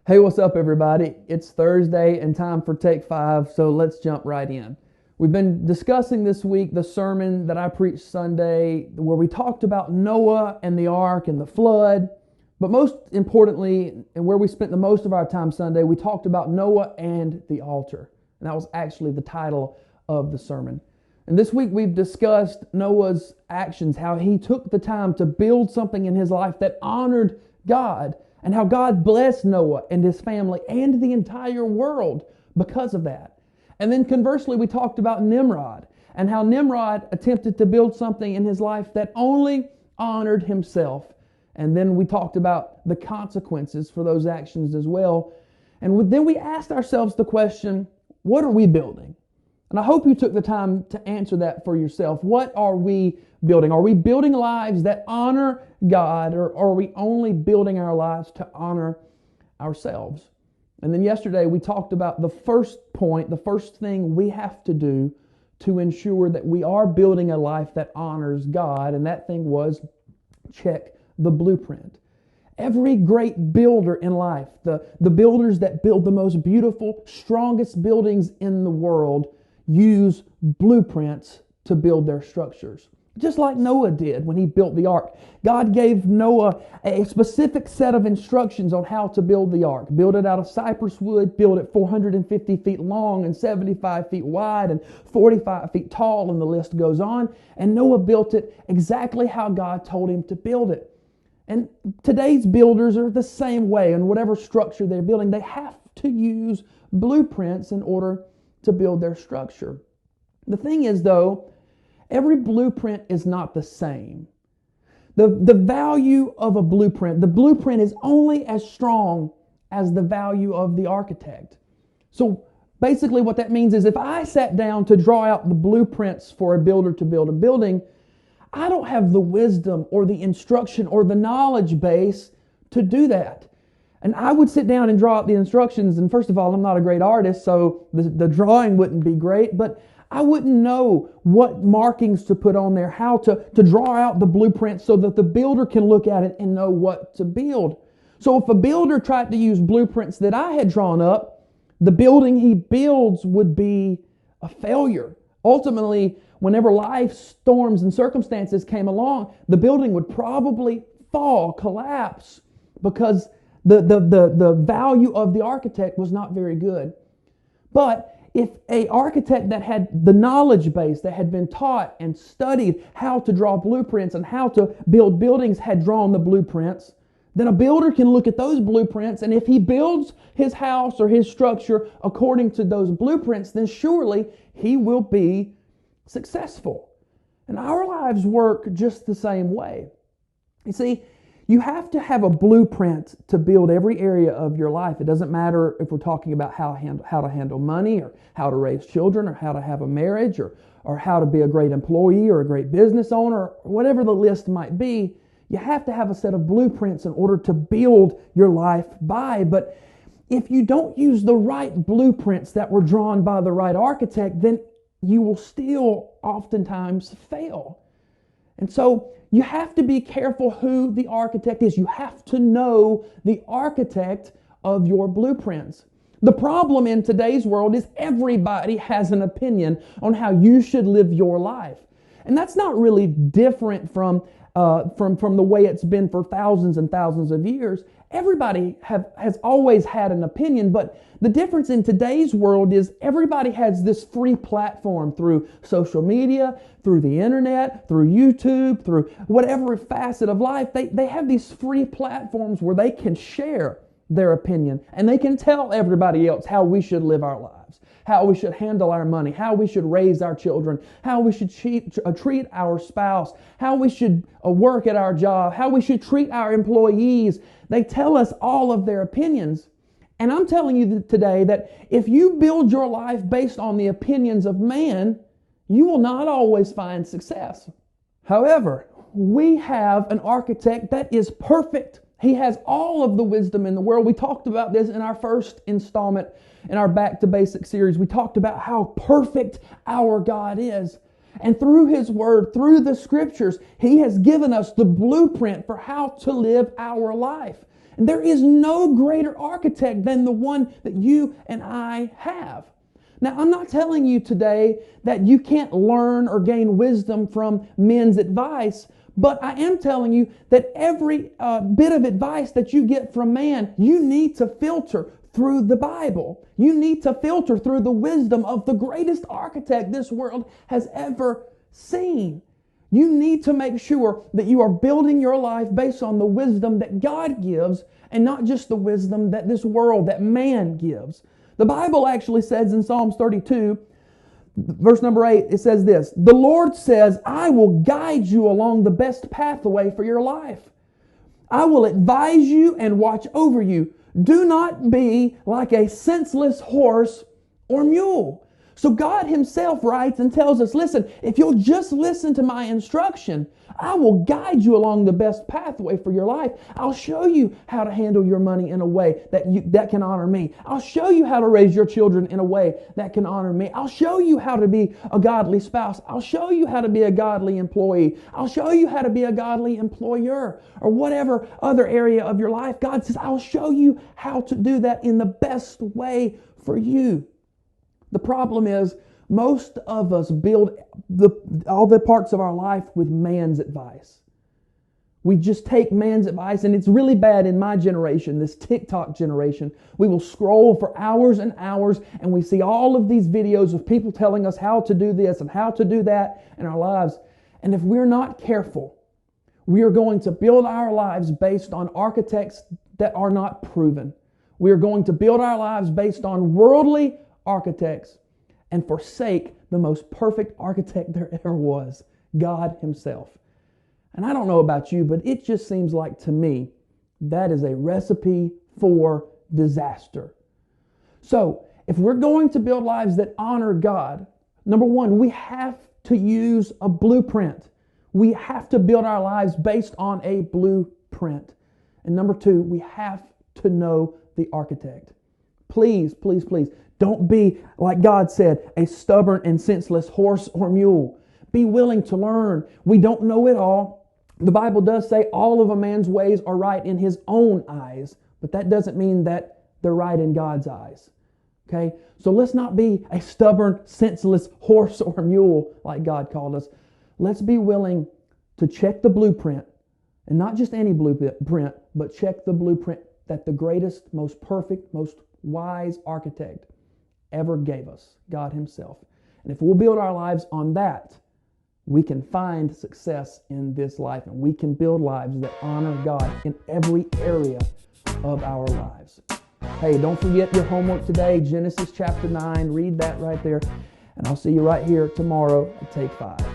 Hey, what's up, everybody? It's Thursday and time for Take 5, so let's jump right in. We've been discussing this week the sermon that I preached Sunday where we talked about Noah and the ark and the flood, but most importantly, and where we spent the most of our time Sunday, we talked about Noah and the altar. And that was actually the title of the sermon. And this week we've discussed Noah's actions, how he took the time to build something in his life that honored God, and how God blessed Noah and his family and the entire world because of that. And then conversely, we talked about Nimrod and how Nimrod attempted to build something in his life that only honored himself. And then we talked about the consequences for those actions as well. And then we asked ourselves the question, what are we building? And I hope you took the time to answer that for yourself. What are we building? Are we building lives that honor God, or are we only building our lives to honor ourselves? And then yesterday we talked about the first point, the first thing we have to do to ensure that we are building a life that honors God, and that thing was check the blueprint. Every great builder in life, the builders that build the most beautiful, strongest buildings in the world, use blueprints to build their structures. Just like Noah did when he built the ark. God gave Noah a specific set of instructions on how to build the ark. Build it out of cypress wood, build it 450 feet long and 75 feet wide and 45 feet tall, and the list goes on. And Noah built it exactly how God told him to build it. And today's builders are the same way. In whatever structure they're building, they have to use blueprints in order to build their structure. The thing is, though, every blueprint is not the same. The value of a blueprint, the blueprint is only as strong as the value of the architect. So basically what that means is if I sat down to draw out the blueprints for a builder to build a building, I don't have the wisdom or the instruction or the knowledge base to do that. And I would sit down and draw out the instructions, and first of all, I'm not a great artist, so the drawing wouldn't be great, but I wouldn't know what markings to put on there, how to draw out the blueprint so that the builder can look at it and know what to build. So if a builder tried to use blueprints that I had drawn up, the building he builds would be a failure. Ultimately, whenever life storms and circumstances came along, the building would probably fall, collapse, because the value of the architect was not very good. But if an architect that had the knowledge base, that had been taught and studied how to draw blueprints and how to build buildings, had drawn the blueprints, then a builder can look at those blueprints, and if he builds his house or his structure according to those blueprints, then surely he will be successful. And our lives work just the same way. You see, you have to have a blueprint to build every area of your life. It doesn't matter if we're talking about how to handle money, or how to raise children, or how to have a marriage, or how to be a great employee or a great business owner, or whatever the list might be. You have to have a set of blueprints in order to build your life by. But if you don't use the right blueprints that were drawn by the right architect, then you will still oftentimes fail. And so you have to be careful who the architect is. You have to know the architect of your blueprints. The problem in today's world is everybody has an opinion on how you should live your life. And that's not really different from the way it's been for thousands and thousands of years. Everybody has always had an opinion, but the difference in today's world is everybody has this free platform through social media, through the internet, through YouTube, through whatever facet of life. They have these free platforms where they can share their opinion, and they can tell everybody else how we should live our lives, how we should handle our money, how we should raise our children, how we should treat our spouse, how we should work at our job, how we should treat our employees. They tell us all of their opinions. And I'm telling you today that if you build your life based on the opinions of man, you will not always find success. However, we have an architect that is perfect. He has all of the wisdom in the world. We talked about this in our first installment in our Back to Basics series. We talked about how perfect our God is. And through His Word, through the Scriptures, He has given us the blueprint for how to live our life. And there is no greater architect than the one that you and I have. Now, I'm not telling you today that you can't learn or gain wisdom from men's advice, but I am telling you that every bit of advice that you get from man, you need to filter through the Bible. You need to filter through the wisdom of the greatest architect this world has ever seen. You need to make sure that you are building your life based on the wisdom that God gives and not just the wisdom that this world, that man gives. The Bible actually says in Psalms 32, verse number 8, it says this, "The Lord says, I will guide you along the best pathway for your life. I will advise you and watch over you. Do not be like a senseless horse or mule." So God Himself writes and tells us, listen, if you'll just listen to my instruction, I will guide you along the best pathway for your life. I'll show you how to handle your money in a way that can honor me. I'll show you how to raise your children in a way that can honor me. I'll show you how to be a godly spouse. I'll show you how to be a godly employee. I'll show you how to be a godly employer, or whatever other area of your life. God says, I'll show you how to do that in the best way for you. The problem is, most of us build all the parts of our life with man's advice. We just take man's advice, and it's really bad in my generation, this TikTok generation. We will scroll for hours and hours, and we see all of these videos of people telling us how to do this and how to do that in our lives. And if we're not careful, we are going to build our lives based on architects that are not proven. We are going to build our lives based on worldly architects and forsake the most perfect architect there ever was, God Himself. And I don't know about you, but it just seems like to me that is a recipe for disaster. So, if we're going to build lives that honor God, number one, we have to use a blueprint. We have to build our lives based on a blueprint. And number two, we have to know the architect. Please, please, please, don't be, like God said, a stubborn and senseless horse or mule. Be willing to learn. We don't know it all. The Bible does say all of a man's ways are right in his own eyes, but that doesn't mean that they're right in God's eyes. Okay? So let's not be a stubborn, senseless horse or mule like God called us. Let's be willing to check the blueprint, and not just any blueprint, but check the blueprint that the greatest, most perfect, most wise architect ever gave us, God Himself. And if we'll build our lives on that, we can find success in this life, and we can build lives that honor God in every area of our lives. Hey, don't forget your homework today, Genesis chapter 9. Read that right there. And I'll see you right here tomorrow at Take 5.